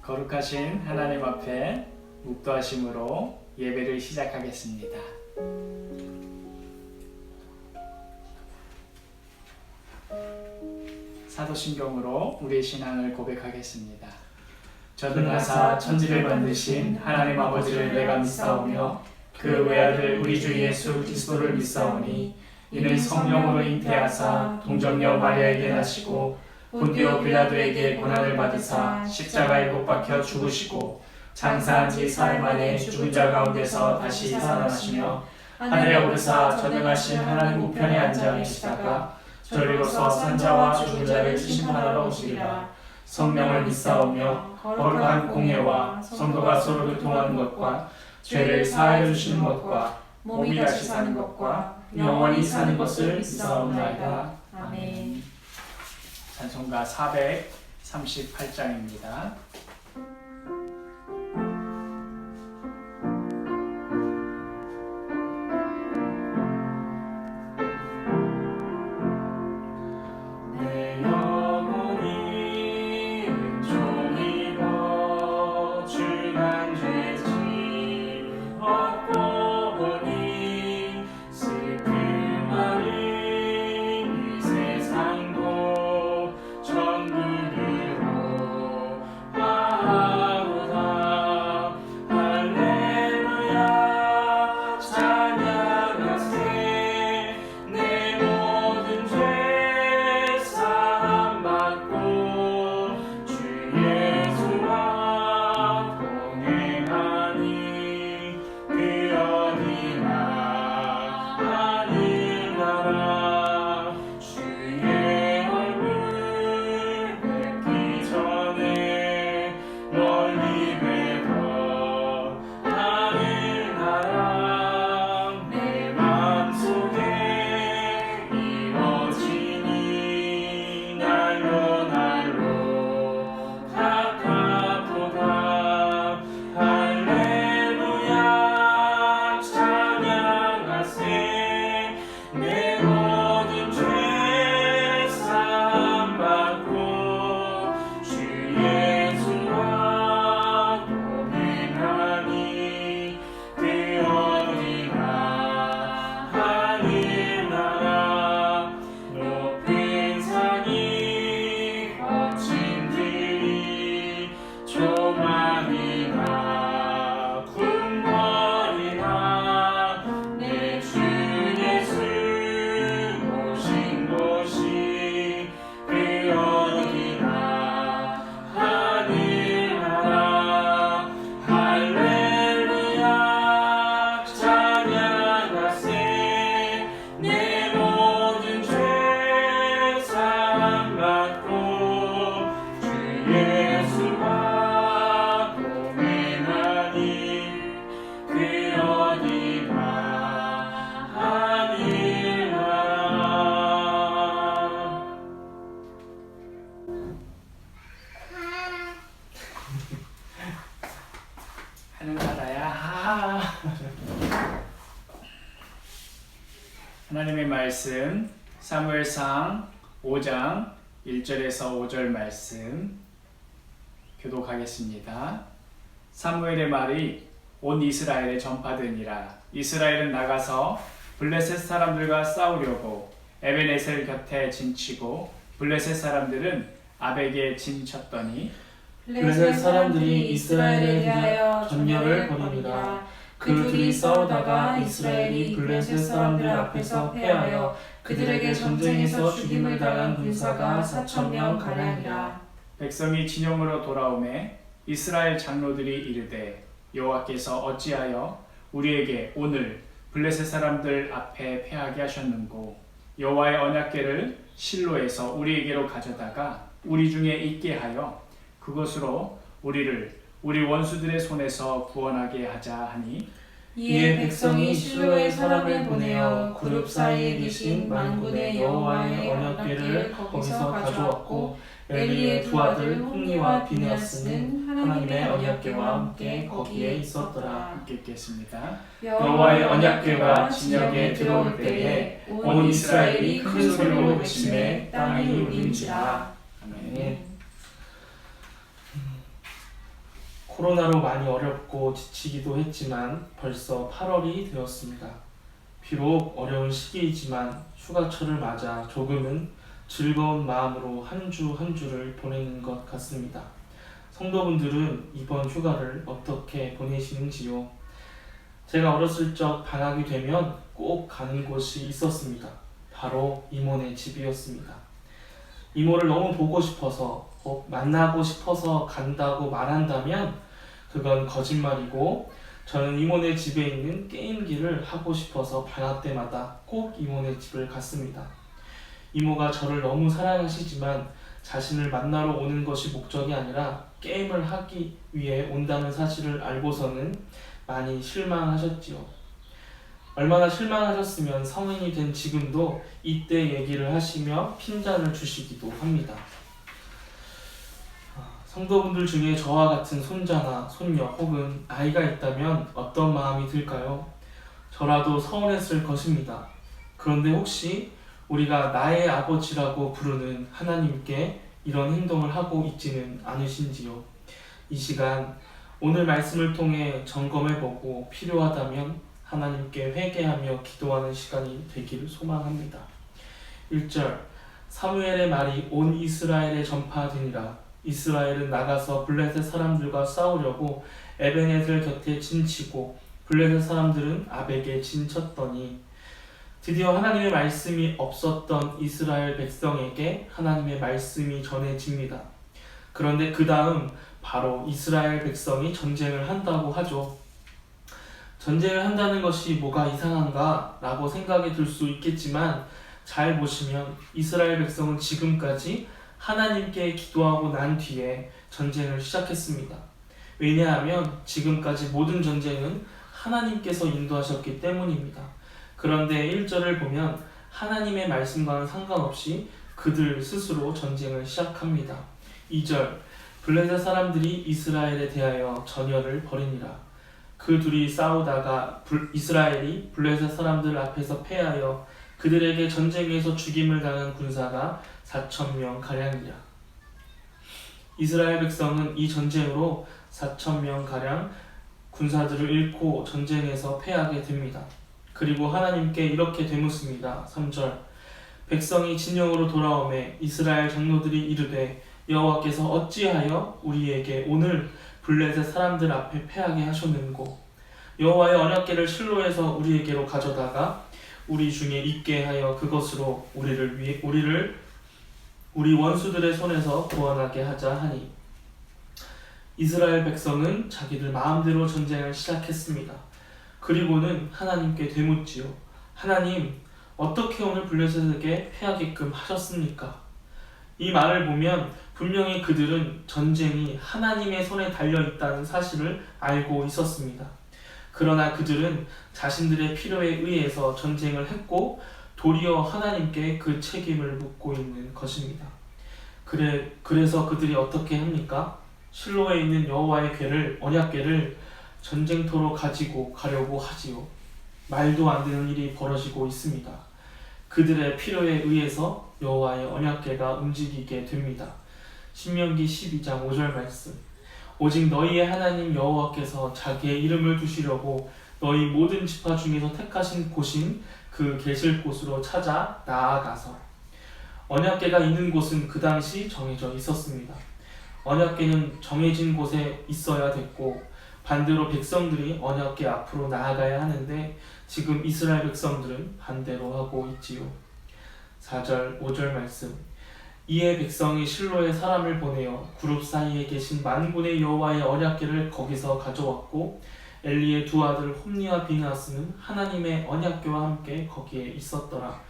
거룩하신 하나님 앞에 묵도하심으로 예배를 시작하겠습니다. 사도신경으로 우리의 신앙을 고백하겠습니다. 전능하사 천지를 만드신 하나님 아버지를 내가 믿사오며 그 외아들 우리 주 예수 그리스도를 믿사오니 이는 성령으로 잉태하사 동정녀 마리아에게 나시고 본디오 빌라도에게 고난을 받으사 십자가에 못 박혀 죽으시고 장사한 지 사흘 만에 죽은 자 가운데서 다시 살아나시며 하늘에 오르사 전능하신 하나님 우편에 앉아 계시다가 저리로서 산자와 죽은 자를 심판하러 오시리라. 성령을 믿사오며 거룩한 공예와 성도가 서로 교통하는 것과 죄를 사하여 주시는 것과 몸이 다시 사는 것과 영원히 사는 것을 믿사옵나이다. 아멘. 찬송가 438장입니다. 하나님의 말씀 사무엘상 5장 1절에서 5절 말씀 교독하겠습니다. 사무엘의 말이 온 이스라엘에 전파되니라. 이스라엘은 나가서 블레셋 사람들과 싸우려고 에베네셀 곁에 진치고 블레셋 사람들은 아벡에 진쳤더니 블레셋 사람들이 이스라엘에 대하여 전열을 벌이니라. 그 둘이 싸우다가 이스라엘이 블레셋 사람들 앞에서 패하여 그들에게 전쟁에서 죽임을 당한 군사가 4,000명 가량이라. 백성이 진영으로 돌아오매 이스라엘 장로들이 이르되 여호와께서 어찌하여 우리에게 오늘 블레셋 사람들 앞에 패하게 하셨는고 여호와의 언약궤를 실로에서 우리에게로 가져다가 우리 중에 있게 하여 그것으로 우리를 우리 원수들의 손에서 구원하게 하자 하니 이에 백성이 실로에 사람을 보내어 그룹 사이에 계신 만군의 여호와의 언약궤를 거기서 가져왔고 엘리의 두 아들 홈니와 비느하스는 하나님의 언약궤와 함께 거기에 있었더라. 함께 읽겠습니다. 여호와의 언약궤가 진영에 들어올 때에 온 이스라엘이 큰 소리로 외치매 땅이 울린지라. 아멘. 코로나로 많이 어렵고 지치기도 했지만 벌써 8월이 되었습니다. 비록 어려운 시기이지만 휴가철을 맞아 조금은 즐거운 마음으로 한 주 한 주를 보내는 것 같습니다. 성도분들은 이번 휴가를 어떻게 보내시는지요? 제가 어렸을 적 방학이 되면 꼭 가는 곳이 있었습니다. 바로 이모네 집이었습니다. 이모를 너무 보고 싶어서 만나고 싶어서 간다고 말한다면 그건 거짓말이고, 저는 이모네 집에 있는 게임기를 하고 싶어서 방학 때마다 꼭 이모네 집을 갔습니다. 이모가 저를 너무 사랑하시지만 자신을 만나러 오는 것이 목적이 아니라 게임을 하기 위해 온다는 사실을 알고서는 많이 실망하셨지요. 얼마나 실망하셨으면 성인이 된 지금도 이때 얘기를 하시며 핀잔을 주시기도 합니다. 성도분들 중에 저와 같은 손자나 손녀 혹은 아이가 있다면 어떤 마음이 들까요? 저라도 서운했을 것입니다. 그런데 혹시 우리가 나의 아버지라고 부르는 하나님께 이런 행동을 하고 있지는 않으신지요? 이 시간 오늘 말씀을 통해 점검해보고 필요하다면 하나님께 회개하며 기도하는 시간이 되기를 소망합니다. 1절 사무엘의 말이 온 이스라엘에 전파되니라. 이스라엘은 나가서 블레셋 사람들과 싸우려고 에벤에셀 곁에 진치고 블레셋 사람들은 아벡에 진쳤더니, 드디어 하나님의 말씀이 없었던 이스라엘 백성에게 하나님의 말씀이 전해집니다. 그런데 그 다음 바로 이스라엘 백성이 전쟁을 한다고 하죠. 전쟁을 한다는 것이 뭐가 이상한가 라고 생각이 들 수 있겠지만, 잘 보시면 이스라엘 백성은 지금까지 하나님께 기도하고 난 뒤에 전쟁을 시작했습니다. 왜냐하면 지금까지 모든 전쟁은 하나님께서 인도하셨기 때문입니다. 그런데 1절을 보면 하나님의 말씀과는 상관없이 그들 스스로 전쟁을 시작합니다. 2절 블레셋 사람들이 이스라엘에 대하여 전열을 벌이니라. 그 둘이 싸우다가 이스라엘이 블레셋 사람들 앞에서 패하여 그들에게 전쟁에서 죽임을 당한 군사가 4,000명 가량이라. 이스라엘 백성은 이 전쟁으로 4,000명 가량 군사들을 잃고 전쟁에서 패하게 됩니다. 그리고 하나님께 이렇게 되묻습니다. 3절 백성이 진영으로 돌아오매 이스라엘 장로들이 이르되 여호와께서 어찌하여 우리에게 오늘 블레셋 사람들 앞에 패하게 하셨는고, 여호와의 언약궤를 실로에서 우리에게로 가져다가 우리 중에 있게 하여 그것으로 우리 원수들의 손에서 구원하게 하자 하니. 이스라엘 백성은 자기들 마음대로 전쟁을 시작했습니다. 그리고는 하나님께 되묻지요. 하나님, 어떻게 오늘 블레셋에게 패하게끔 하셨습니까? 이 말을 보면 분명히 그들은 전쟁이 하나님의 손에 달려있다는 사실을 알고 있었습니다. 그러나 그들은 자신들의 필요에 의해서 전쟁을 했고 도리어 하나님께 그 책임을 묻고 있는 것입니다. 그래서 그들이 어떻게 합니까? 실로에 있는 여호와의 궤를, 언약궤를 전쟁터로 가지고 가려고 하지요. 말도 안 되는 일이 벌어지고 있습니다. 그들의 필요에 의해서 여호와의 언약궤가 움직이게 됩니다. 신명기 12장 5절 말씀. 오직 너희의 하나님 여호와께서 자기의 이름을 두시려고 너희 모든 지파 중에서 택하신 곳인 그 계실 곳으로 찾아 나아가서. 언약궤가 있는 곳은 그 당시 정해져 있었습니다. 언약궤는 정해진 곳에 있어야 됐고, 반대로 백성들이 언약궤 앞으로 나아가야 하는데 지금 이스라엘 백성들은 반대로 하고 있지요. 4절 5절 말씀. 이에 백성이 실로에 사람을 보내어 그룹 사이에 계신 만군의 여호와의 언약궤를 거기서 가져왔고, 엘리의 두 아들 홈니와 비느하스는 하나님의 언약궤와 함께 거기에 있었더라.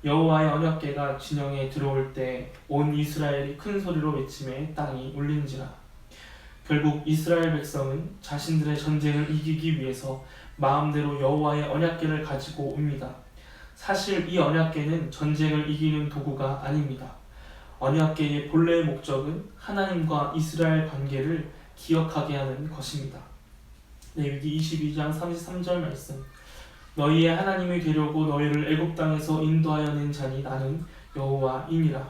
여호와의 언약궤가 진영에 들어올 때 온 이스라엘이 큰 소리로 외치매 땅이 울린지라. 결국 이스라엘 백성은 자신들의 전쟁을 이기기 위해서 마음대로 여호와의 언약궤를 가지고 옵니다. 사실 이 언약궤는 전쟁을 이기는 도구가 아닙니다. 언약궤의 본래의 목적은 하나님과 이스라엘 관계를 기억하게 하는 것입니다. 레위기 22장 33절 말씀. 너희의 하나님이 되려고 너희를 애굽 땅에서 인도하여 낸 자니 나는 여호와이니라.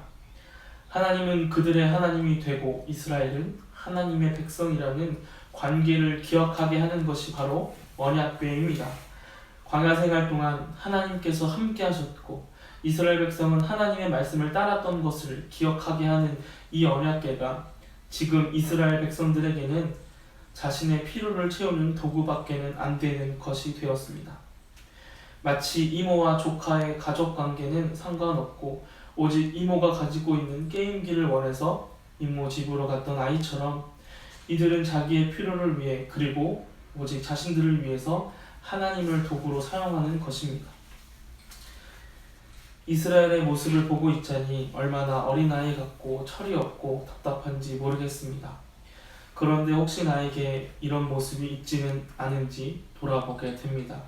하나님은 그들의 하나님이 되고 이스라엘은 하나님의 백성이라는 관계를 기억하게 하는 것이 바로 언약궤입니다. 광야 생활 동안 하나님께서 함께 하셨고 이스라엘 백성은 하나님의 말씀을 따랐던 것을 기억하게 하는 이 언약궤가 지금 이스라엘 백성들에게는 자신의 필요를 채우는 도구밖에는 안 되는 것이 되었습니다. 마치 이모와 조카의 가족관계는 상관없고 오직 이모가 가지고 있는 게임기를 원해서 이모 집으로 갔던 아이처럼 이들은 자기의 필요를 위해 그리고 오직 자신들을 위해서 하나님을 도구로 사용하는 것입니다. 이스라엘의 모습을 보고 있자니 얼마나 어린아이 같고 철이 없고 답답한지 모르겠습니다. 그런데 혹시 나에게 이런 모습이 있지는 않은지 돌아보게 됩니다.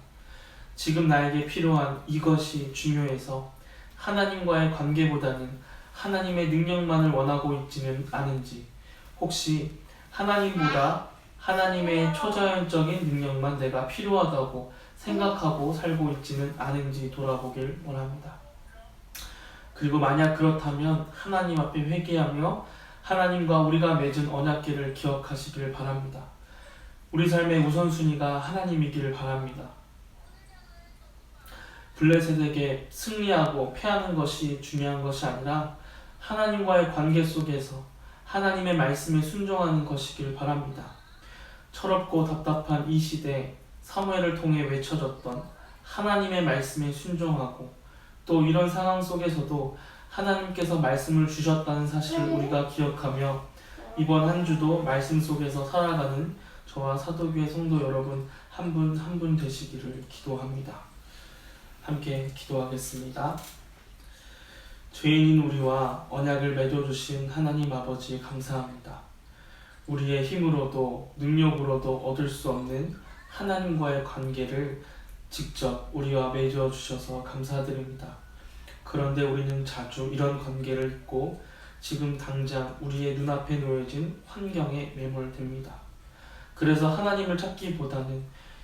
지금 나에게 필요한 이것이 중요해서 하나님과의 관계보다는 하나님의 능력만을 원하고 있지는 않은지, 혹시 하나님보다 하나님의 초자연적인 능력만 내가 필요하다고 생각하고 살고 있지는 않은지 돌아보길 원합니다. 그리고 만약 그렇다면 하나님 앞에 회개하며 하나님과 우리가 맺은 언약궤를 기억하시길 바랍니다. 우리 삶의 우선순위가 하나님이길 바랍니다. 블레셋에게 승리하고 패하는 것이 중요한 것이 아니라 하나님과의 관계 속에서 하나님의 말씀에 순종하는 것이길 바랍니다. 철없고 답답한 이 시대에 사무엘을 통해 외쳐졌던 하나님의 말씀에 순종하고 또 이런 상황 속에서도 하나님께서 말씀을 주셨다는 사실을 우리가 기억하며 이번 한 주도 말씀 속에서 살아가는 저와 사도교회 성도 여러분 한 분 한 분 되시기를 기도합니다. 함께 기도하겠습니다. 죄인인 우리와 언약을 맺어주신 하나님 아버지 감사합니다. 우리의 힘으로도 능력으로도 얻을 수 없는 하나님과의 관계를 직접 우리와 맺어주셔서 감사드립니다. 그런데 우리는 자주 이런 관계를 잊고 지금 당장 우리의 눈앞에 놓여진 환경에 매몰됩니다. 그래서 하나님을 찾기보다는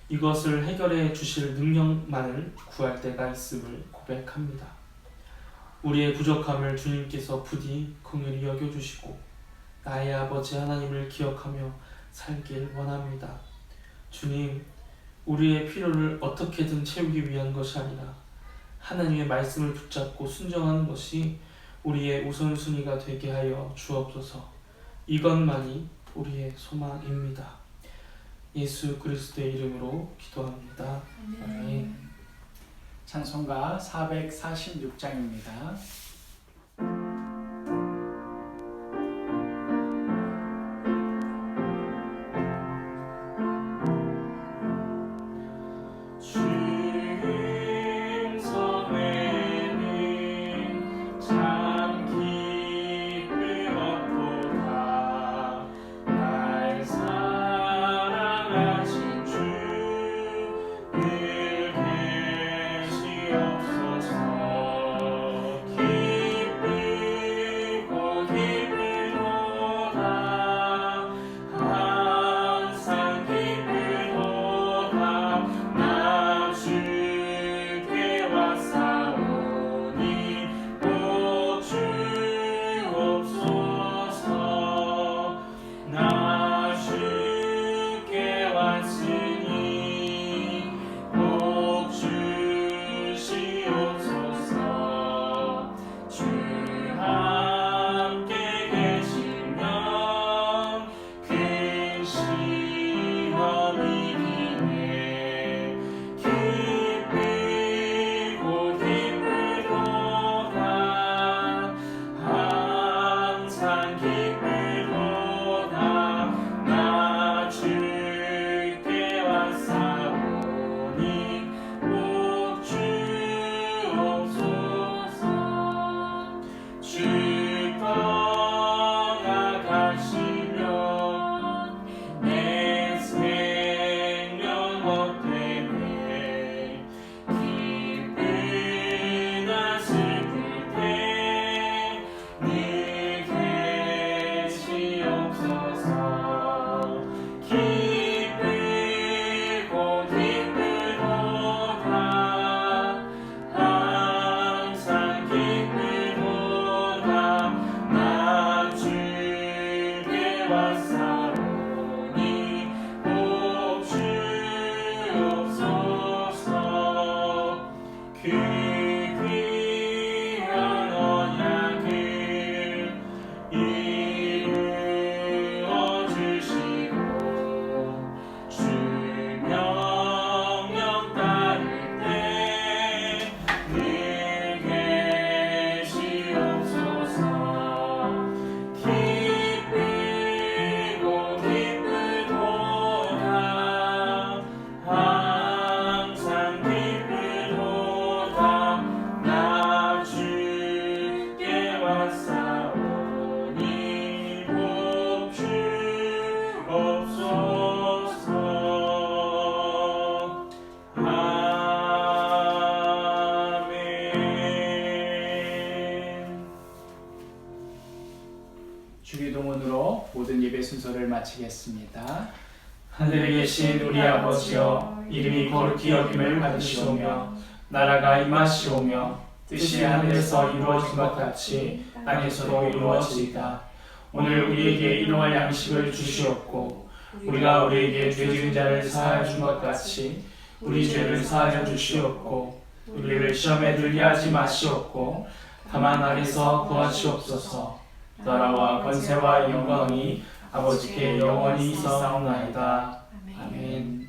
이것을 해결해 주실 능력만을 구할 때가 있음을 고백합니다. 우리의 부족함을 주님께서 부디 긍휼히 여겨주시고 나의 아버지 하나님을 기억하며 살길 원합니다. 주님, 우리의 필요를 어떻게든 채우기 위한 것이 아니라 하나님의 말씀을 붙잡고 순종하는 것이 우리의 우선순위가 되게 하여 주옵소서. 이것만이 우리의 소망입니다. 예수 그리스도의 이름으로 기도합니다. 아멘. 찬송가 446장입니다. 주 주기도문으로 모든 예배 순서를 마치겠습니다. 하늘에 계신 우리 아버지여, 이름이 거룩히 여김을 받으시오며 나라가 임하시오며 뜻이 하늘에서 이루어진 것 같이 땅에서도 이루어지이다. 오늘 우리에게 일용할 양식을 주시옵고 우리가 우리에게 죄 지은 자를 사하여 준 것 같이 우리 죄를 사하여 주시옵고 우리를 시험에 들게 하지 마시옵고 다만 악에서 구하시옵소서. 나라와 권세와 영광이 아버지께 영원히 있사옵나이다. 아멘.